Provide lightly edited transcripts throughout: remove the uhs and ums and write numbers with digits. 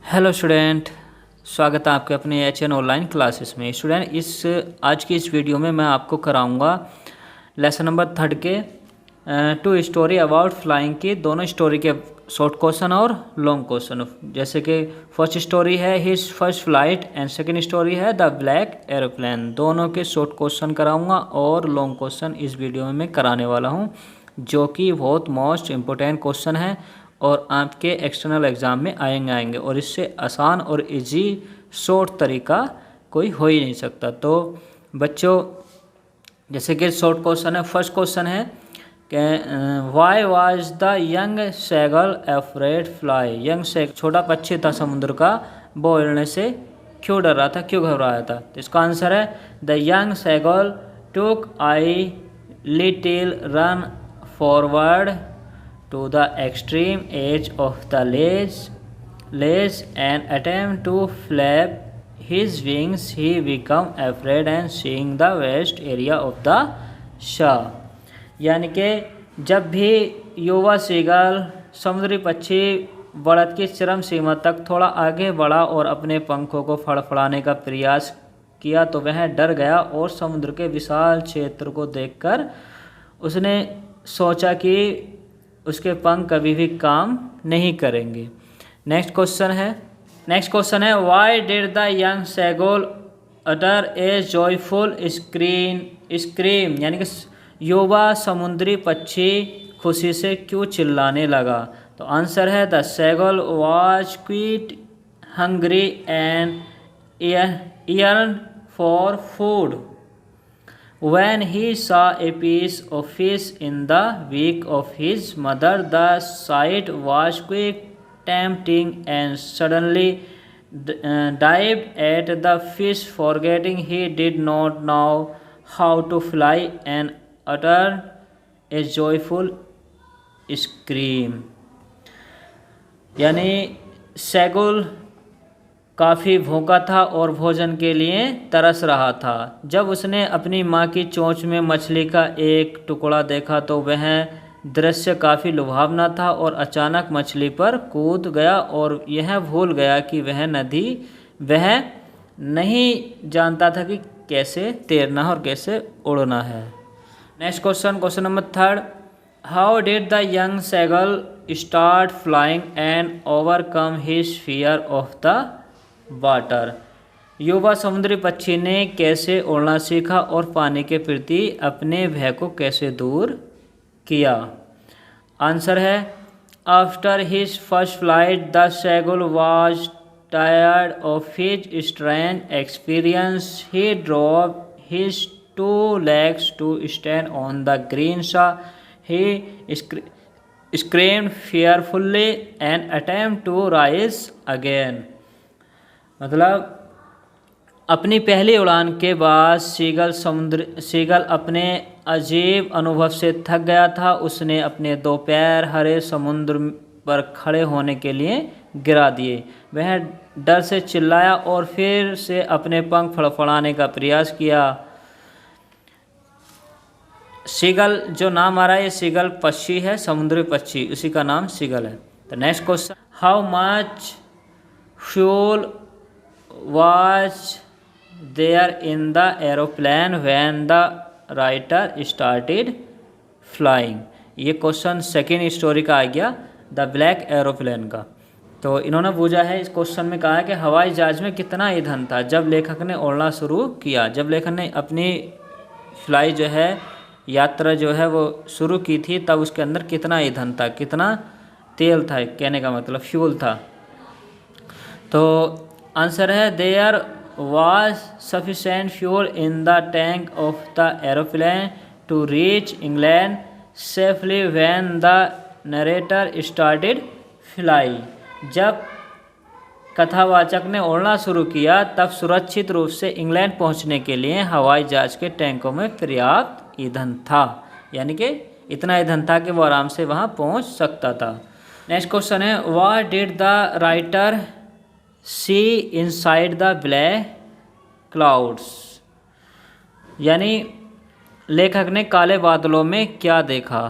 Hello student, स्वागत है आपके अपने HN ऑनलाइन क्लासेस में। स्टूडेंट, आज की इस वीडियो में मैं आपको कराऊंगा लेसन नंबर 3 के 2 स्टोरी अबाउट फ्लाइंग की दोनों स्टोरी के शॉर्ट क्वेश्चन और लॉन्ग क्वेश्चन। जैसे कि फर्स्ट स्टोरी है his first flight and second story है द ब्लैक एरोप्लेन। दोनों के शॉर्ट क्वेश्चन कराऊंगा और लॉन्ग क्वेश्चन इस वीडियो में मैं कराने वाला हूँ, जो कि बहुत मोस्ट इम्पोर्टेंट क्वेश्चन है और आपके एक्सटर्नल एग्ज़ाम में आएंगे और इससे आसान और इजी शॉर्ट तरीका कोई हो ही नहीं सकता। तो बच्चों, जैसे कि शॉर्ट क्वेश्चन है, फर्स्ट क्वेश्चन है कि why was the young seagull afraid fly. Young seagull छोटा पक्षी था समुद्र का, वो उड़ने से क्यों डर रहा था, क्यों घबराया था। तो इसका आंसर है the young seagull took a little run forward to the extreme edge of the ledge and attempt to flap his wings. He become afraid and seeing the vast area of the shore. यानी कि जब भी युवा seagull समुद्री पक्षी बढ़त की चरम सीमा तक थोड़ा आगे बढ़ा और अपने पंखों को फड़फड़ाने का प्रयास किया तो वह डर गया और समुद्र के विशाल क्षेत्र को देखकर उसने सोचा कि उसके पंख कभी भी काम नहीं करेंगे। नेक्स्ट क्वेश्चन है why did the young seagull utter a joyful scream. यानी कि युवा समुद्री पक्षी खुशी से क्यों चिल्लाने लगा। तो आंसर है the seagull was quite hungry and yearned for food. When he saw a piece of fish in the beak of his mother, the sight was quite tempting and suddenly dived at the fish, forgetting he did not know how to fly and uttered a joyful scream. यानी सैगुल काफ़ी भूखा था और भोजन के लिए तरस रहा था। जब उसने अपनी माँ की चोंच में मछली का एक टुकड़ा देखा तो वह दृश्य काफ़ी लुभावना था और अचानक मछली पर कूद गया और यह भूल गया कि वह नहीं जानता था कि कैसे तैरना है और कैसे उड़ना है। Next question number 3, how did the young seagull start flying and overcome his fear of the water. युवा समुद्री पक्षी ने कैसे उड़ना सीखा और पानी के प्रति अपने भय को कैसे दूर किया। आंसर है after his first flight the seagull was tired of his strange experience. He drop his 2 legs to stand on the green shore. He screamed fearfully and attempted to rise again. मतलब अपनी पहली उड़ान के बाद seagull अपने अजीब अनुभव से थक गया था। उसने अपने 2 पैर हरे समुद्र पर खड़े होने के लिए गिरा दिए। वह डर से चिल्लाया और फिर से अपने पंख फड़फड़ाने का प्रयास किया। सीगल जो नाम आ रहा है, ये सीगल पक्षी है, समुद्री पक्षी, उसी का नाम सीगल है। तो next question, how much fuel was there in the aeroplane when the writer started flying। ये क्वेश्चन सेकेंड स्टोरी का आ गया, द ब्लैक एरोप्लेन का। तो इन्होंने पूछा है, इस क्वेश्चन में कहा है कि हवाई जहाज में कितना ईंधन था जब लेखक ने उड़ना शुरू किया। जब लेखक ने अपनी फ्लाई जो है, यात्रा जो है वो शुरू की थी, तब उसके अंदर कितना ईंधन था, कितना तेल था, कहने का मतलब फ्यूल था। तो आंसर है there was sufficient fuel in the tank of the aeroplane to reach England safely when the narrator started fly. जब कथावाचक ने उड़ना शुरू किया तब सुरक्षित रूप से इंग्लैंड पहुंचने के लिए हवाई जहाज के टैंकों में पर्याप्त ईंधन था। यानी कि इतना ईंधन था कि वो आराम से वहां पहुंच सकता था। नेक्स्ट क्वेश्चन है what did the writer see inside the black clouds. यानी लेखक ने काले बादलों में क्या देखा।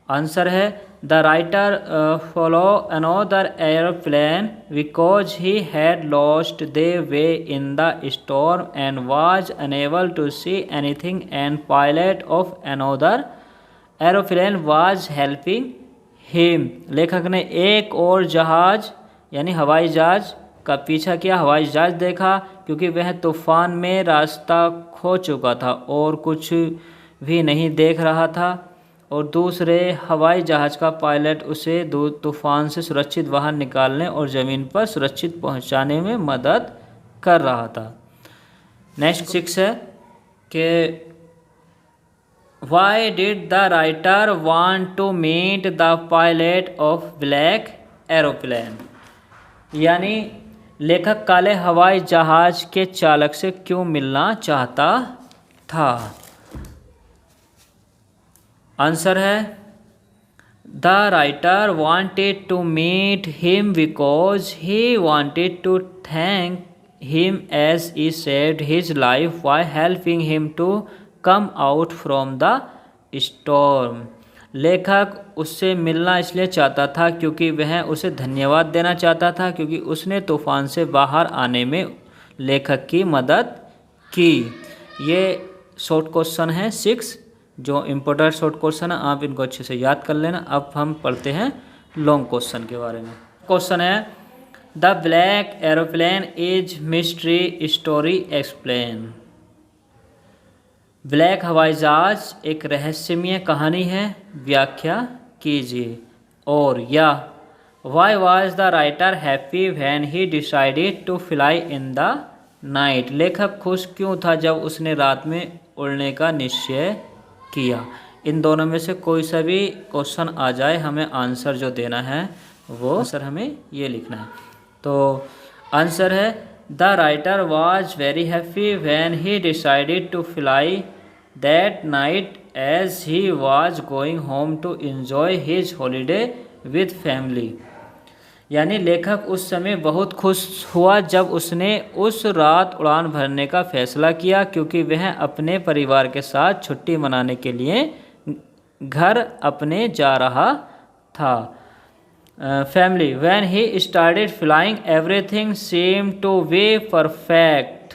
आंसर है the writer follow another airplane because he had lost the way in the storm and was unable to see anything and pilot of another aeroplane was helping him. लेखक ने एक और जहाज यानी हवाई जहाज का पीछा किया, हवाई जहाज देखा क्योंकि वह तूफान में रास्ता खो चुका था और कुछ भी नहीं देख रहा था, और दूसरे हवाई जहाज का पायलट उसे तूफान से सुरक्षित बाहर निकालने और ज़मीन पर सुरक्षित पहुंचाने में मदद कर रहा था। नेक्स्ट 6 है कि why did the writer want to meet the pilot of black aeroplane, यानी लेखक काले हवाई जहाज के चालक से क्यों मिलना चाहता था। आंसर है the writer wanted to meet him because he wanted to thank him as he saved his life by helping him to come out from the storm. लेखक उससे मिलना इसलिए चाहता था क्योंकि वह उसे धन्यवाद देना चाहता था क्योंकि उसने तूफान से बाहर आने में लेखक की मदद की। ये शॉर्ट क्वेश्चन है 6 जो इम्पोर्टेंट शॉर्ट क्वेश्चन है, आप इनको अच्छे से याद कर लेना। अब हम पढ़ते हैं लॉन्ग क्वेश्चन के बारे में। क्वेश्चन है the black aeroplane is mystery story explain. Black हवाई जहाज एक रहस्यमय कहानी है, व्याख्या कीजिए। और या why was the writer happy when he decided to fly in the night. लेखक खुश क्यों था जब उसने रात में उड़ने का निश्चय किया। इन दोनों में से कोई सा भी क्वेश्चन आ जाए, हमें आंसर जो देना है वो आंसर हमें ये लिखना है। तो आंसर है the writer was very happy when he decided to fly that night as he was going home to enjoy his holiday with family. यानी लेखक उस समय बहुत खुश हुआ जब उसने उस रात उड़ान भरने का फैसला किया क्योंकि वह अपने परिवार के साथ छुट्टी मनाने के लिए घर अपने जा रहा था। Family when he started flying everything seem to be perfect.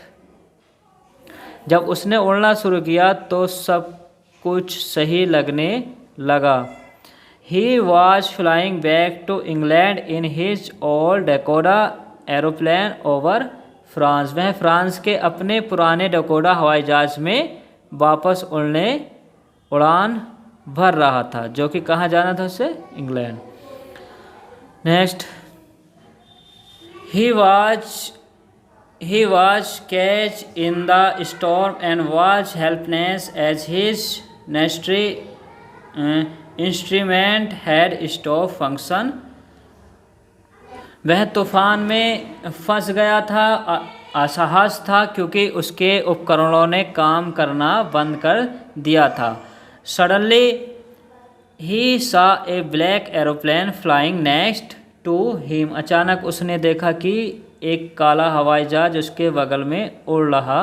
जब उसने उड़ना शुरू किया तो सब कुछ सही लगने लगा। He was flying back to England in his old Dakota aeroplane over France। वह फ्रांस के अपने पुराने डकोडा हवाई जहाज में वापस उड़ान भर रहा था, जो कि कहाँ जाना था उसे, England. Next he was caged in the storm and was helpless as his nursery instrument had stop function. वह तूफान में फंस गया था, असहाय था क्योंकि उसके उपकरणों ने काम करना बंद कर दिया था। सडनली ही सा a black aeroplane flying next to him. अचानक उसने देखा कि एक काला हवाई जहाज उसके बगल में उड़ रहा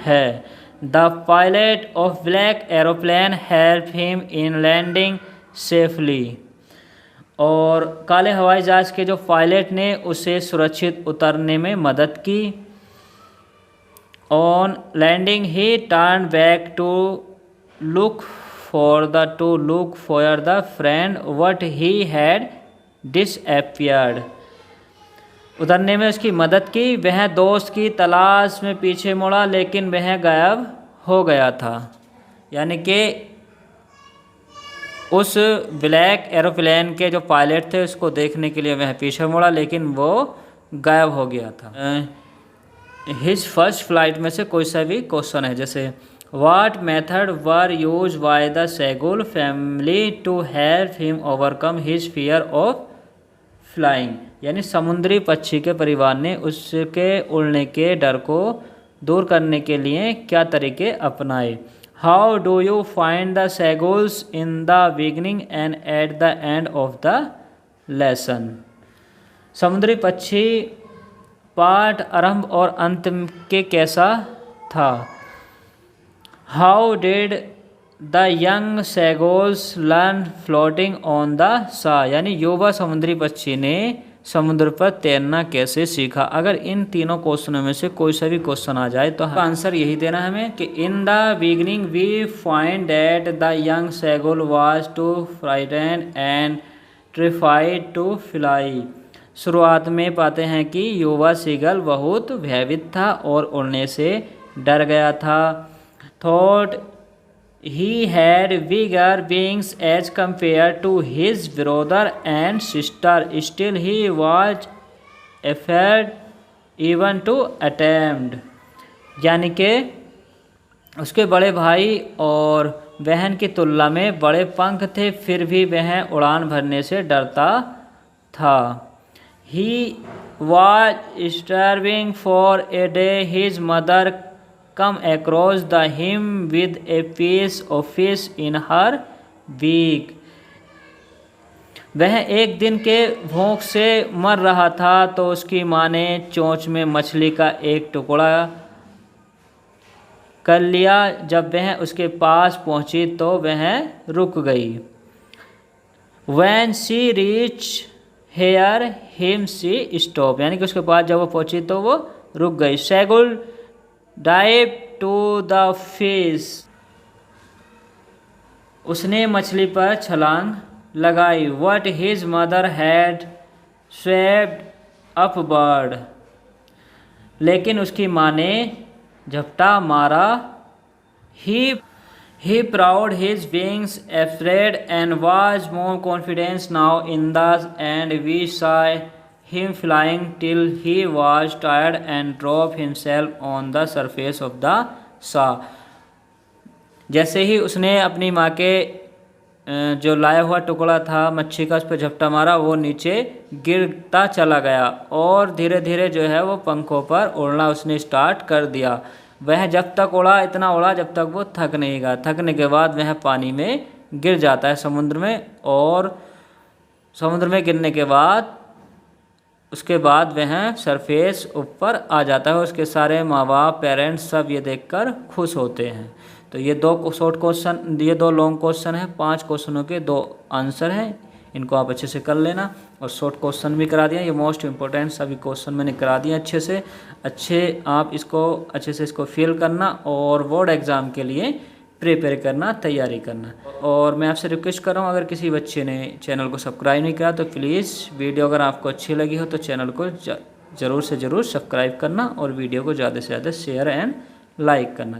है। The pilot of black aeroplane helped him in landing safely। और काले हवाई जहाज के जो पायलट ने उसे सुरक्षित उतरने में मदद की। On landing he turned back to look for the friend what he had disappeared। उतरने में उसकी मदद की। वह दोस्त की तलाश में पीछे मुड़ा लेकिन वह गायब हो गया था। यानी कि उस ब्लैक एरोप्लेन के जो पायलट थे उसको देखने के लिए वह पीछे मुड़ा लेकिन वो गायब हो गया था। हिज फर्स्ट फ्लाइट में से कोई सा भी क्वेश्चन है, जैसे what method were used by the seagull family to help him overcome his fear of flying. यानी समुद्री पक्षी के परिवार ने उसके उड़ने के डर को दूर करने के लिए क्या तरीके अपनाए। How do you find the seagulls in the beginning and at the end of the lesson. समुद्री पक्षी पाठ आरंभ और अंत के कैसा था। How did the young seagulls learn floating on the sea, यानी युवा समुद्री पक्षी ने समुद्र पर तैरना कैसे सीखा। अगर इन तीनों क्वेश्चनों में से कोई सा भी क्वेश्चन आ जाए तो आंसर यही देना है हमें कि in the beginning we find that the young seagull was too frightened and terrified to fly. शुरुआत में पाते हैं कि युवा सीगल बहुत भयभीत था और उड़ने से डर गया था। Thought he had bigger wings as compared to his brother and sister, still he was afraid even to attempt, यानी कि उसके बड़े भाई और बहन की तुलना में बड़े पंख थे, फिर भी वह उड़ान भरने से डरता था। He was starving for a day. His mother come across the him with a piece of fish in her beak. वह एक दिन के भूख से मर रहा था तो उसकी माँ ने चोंच में मछली का एक टुकड़ा कर लिया। जब वह उसके पास पहुंची तो वह रुक गई। When she reached here him she stopped, यानी कि उसके पास जब वो पहुंची तो वो रुक गई। Seagull dive to the fish, उसने मछली पर छलांग लगाई। What his mother had swooped upward, लेकिन उसकी माँ ने झपटा मारा। He proud his wings afraid and was more confident now in the and we saw him flying till he was tired and dropped himself on the surface of the sea. जैसे ही उसने अपनी माँ के जो लाया हुआ टुकड़ा था मच्छी का उस पर झपटा मारा, वो नीचे गिरता चला गया और धीरे धीरे जो है वो पंखों पर उड़ना उसने स्टार्ट कर दिया। वह जब तक उड़ा, इतना उड़ा जब तक वो थक नहीं गया। थकने के बाद वह पानी में गिर जाता है समुद्र में, और समुद्र में गिरने के बाद उसके बाद वह सरफेस ऊपर आ जाता है। उसके सारे माँ बाप, पेरेंट्स सब ये देखकर खुश होते हैं। तो ये दो शॉर्ट क्वेश्चन, ये दो लॉन्ग क्वेश्चन है, 5 क्वेश्चनों के 2 आंसर हैं। इनको आप अच्छे से कर लेना और शॉर्ट क्वेश्चन भी करा दिया। ये मोस्ट इंपॉर्टेंट सभी क्वेश्चन मैंने करा दिए अच्छे से। आप इसको अच्छे से इसको फिल करना और बोर्ड एग्ज़ाम के लिए प्रिपेयर करना, तैयारी करना। और मैं आपसे रिक्वेस्ट कर रहा हूँ, अगर किसी बच्चे ने चैनल को सब्सक्राइब नहीं किया तो प्लीज़ वीडियो अगर आपको अच्छी लगी हो तो चैनल को ज़रूर से ज़रूर सब्सक्राइब करना और वीडियो को ज़्यादा से ज़्यादा शेयर एंड लाइक करना।